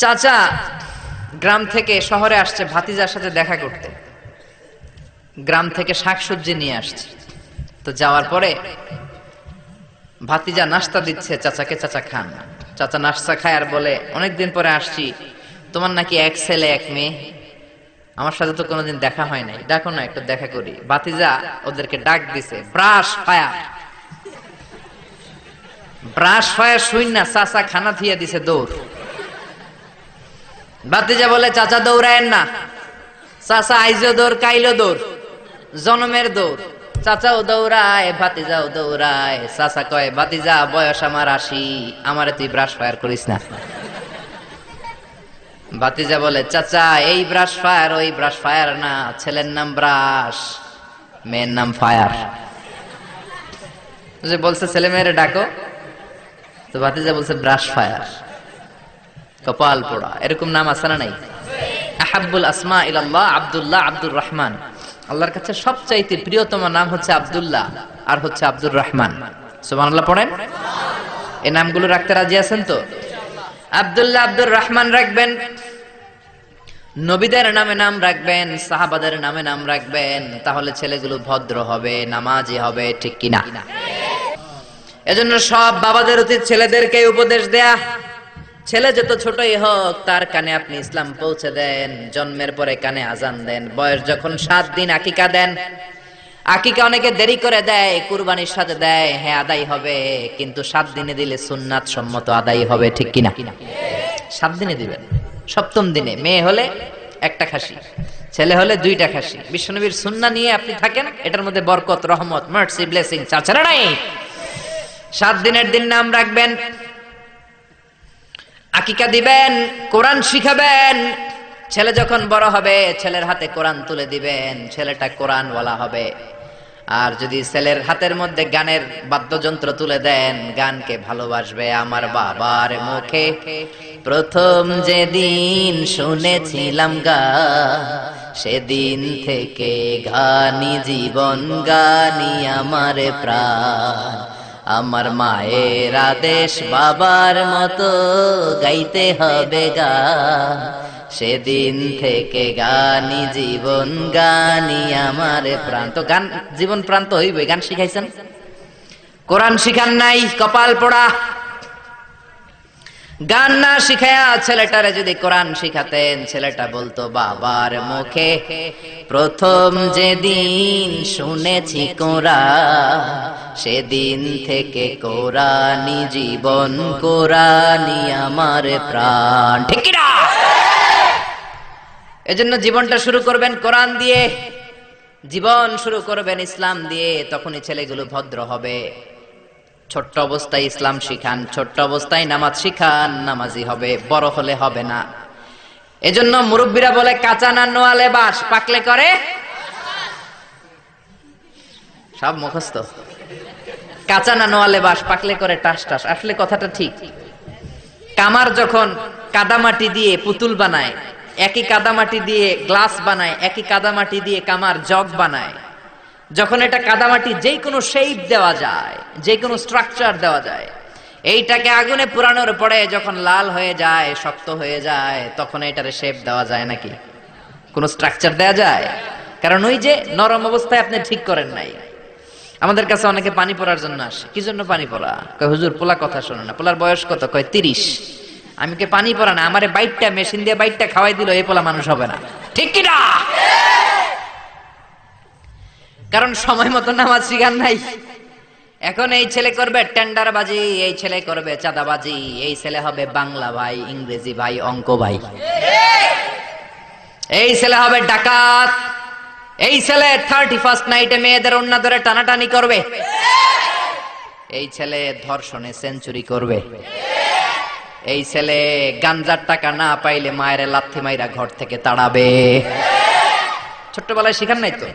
চাচা গ্রাম থেকে শহরে আসছে ভাতিজার সাথে দেখা করতে। গ্রাম থেকে শাকসবজি নিয়ে আসছে। তো যাওয়ার পরে ভাতিজা নাস্তা দিচ্ছে চাচাকে, চাচা খান। চাচা নাস্তা খায় আর বলে, অনেকদিন পরে আসছি, তোমার নাকি এক ছেলে এক মেয়ে, আমার সাথে তো কোনোদিন দেখা হয় নাই, ডাকো না একটু দেখা করি। ভাতিজা ওদেরকে ডাক দিছে, ব্রাশ ফায়ার। ব্রাশ ফায়ার শুই না চাচা খানা থিয়া দিছে দৌড়। ভাতিজা বলে, চাচা দৌড়ায়েন না, চাচা আইজো দৌড় কাইলো দৌড়, জনমের দৌড়। চাচাও দৌড়ায়, ভাতিজাও দৌড়ায়। চাচা কয়, ভাতিজা বয়স আমার 80, আমারে তুই ব্রাশ ফায়ার করিস না। ভাতিজা বলে, চাচা এই ব্রাশ ফায়ার ওই ব্রাশ ফায়ার না, ছেলের নাম ব্রাশ, মেয়ের নাম ফায়ার। বলছে ছেলে মেয়েরে ডাকো, তো ভাতিজা বলছে ব্রাশ ফায়ার। কপাল পোড়া, এরকম নাম আছে না নাই? আহাব্বুল আসমা ইলাল্লাহ আব্দুল্লাহ, আব্দুর রহমান। আল্লাহর কাছে সবচাইতে প্রিয়তম নাম হচ্ছে আব্দুল্লাহ আর হচ্ছে আব্দুর রহমান। সুবহানাল্লাহ পড়েন। এই নামগুলো রাখতে রাজি আছেন তো? আব্দুল্লাহ, আব্দুর রহমান রাখবেন। নবীদের নামে নাম রাখবেন, সাহাবাদের নামে নাম রাখবেন, তাহলে ছেলেগুলো ভদ্র হবে, নামাজি হবে, ঠিক কিনা? এজন্য সব বাবাদের উচিত ছেলেদেরকে উপদেশ দেয়া। ছেলে যত ছোটই হোক, তার কানে আপনি ইসলাম পৌঁছে দেন। জন্মের পরে কানে আজান দেন। বয়স যখন 7 দিন আকিকা দেন। আকিকা অনেকে দেরি করে দেয়, কুরবানির সাথে দেয়, হ্যাঁ আদায় হবে, কিন্তু 7 দিনে দিলে সুন্নাত সম্মত আদায় হবে, ঠিক কিনা? 7 দিনে দিবেন। 7ম দিনে মেয়ে হলে 1টা খাসি, ছেলে হলে 2টা খাসি। বিশ্বনবীর সুন্নাহ নিয়ে আপনি থাকেন, এটার মধ্যে বরকত, রহমত, মার্সি, ব্লেসিং চাচারা নাই। 7 দিনের দিন নাম রাখবেন, আকিকা দিবেন, কোরআন শিখাবেন। ছেলে যখন বড় হবে, ছেলের হাতে কোরআন তুলে দিবেন, ছেলেটা কোরআনওয়ালা হবে। আর যদি ছেলের হাতের মধ্যে গানের বাদ্যযন্ত্র তুলে দেন, গানকে ভালোবাসবে। আমার বাবার মুখে প্রথম যেদিন শুনেছিলাম গান, সেদিন থেকে গানি জীবন, গানি আমার প্রাণ। আমার মায়ের আদেশ বাবার মতো গাইতে হবে গান, সেদিন থেকে গানি জীবন, গানি আমার প্রাণ। তো গান জীবন প্রাণ তো হইবে। গান শিখাইছেন, কোরআন শিখান নাই, কপাল পোড়া। গান না শিখায়া ছেলেটারে যদি কোরআন শিখাতেন, ছেলেটা বলতো, বাবার মুখে প্রথম যেদিন শুনেছি কোরআন, সেদিন থেকে কোরআনি জীবন, কোরআনি আমার প্রাণ, ঠিক কি না? এজন্য জীবনটা শুরু করবেন কোরআন দিয়ে, জীবন শুরু করবেন ইসলাম দিয়ে, তখনই ছেলেগুলো ভদ্র হবে। ছোট্ট অবস্থায় ইসলাম শিখান, ছোট্ট অবস্থায় নামাজ শিখান, নামাজি হবে। বড় হলে হবে না। এজন্য মুরব্বীরা বলে, কাঁচা না নোয়ালে বাস, পাকলে করে সব মুখস্থ। কাঁচা না নোয়ালে বাস, পাকলে করে টাস টাস। আসলে কথাটা ঠিক। কামার যখন কাদামাটি দিয়ে পুতুল বানায়, একই কাদামাটি দিয়ে গ্লাস বানায়, একই কাদামাটি দিয়ে কামার জগ বানায়। যখন এটা কাদামাটি যে কোনো শেপ দেওয়া যায়, যে কোনো স্ট্রাকচার দেওয়া যায়, এইটাকে আগুনে পুরানোর পরে যখন লাল হয়ে যায়, শক্ত হয়ে যায়, তখন এটারে শেপ দেওয়া যায় নাকি? কোন স্ট্রাকচার দেওয়া যায়? কারণ ওই যে নরম অবস্থায় আপনি ঠিক করেন নাই। আমাদের কাছে অনেকে পানি পড়ার জন্য আসে। কি জন্য পানি পড়া? কয় হুজুর পোলা কথা শোনে না। পোলার বয়স কত? কয় 30। আমি কে পানি পড়া না, আমারে বাইটটা মেশিন দিয়ে বাইটটা খাওয়াই দিল, এই পোলা মানুষ হবে না, ঠিক কি না? কারণ সময় মতো নামাজ শিখান নাই। এখন এই ছেলে করবে টেন্ডারবাজি, এই ছেলে করবে চাঁদাবাজি, এই ছেলে হবে বাংলা ভাই, ইংরেজি ভাই, অঙ্ক ভাই, এই ছেলে হবে ডাকাত, এই ছেলে 31st নাইটে মেয়েদের ওন্না ধরে টানাটানি করবে, এই ছেলে ধর্ষণে সেঞ্চুরি করবে, এই ছেলে গাঞ্জার টাকা না পাইলে মায়ের লাথি মাইরা ঘর থেকে তাড়াবে। ছোট্টবেলায় শিখান নাই তো?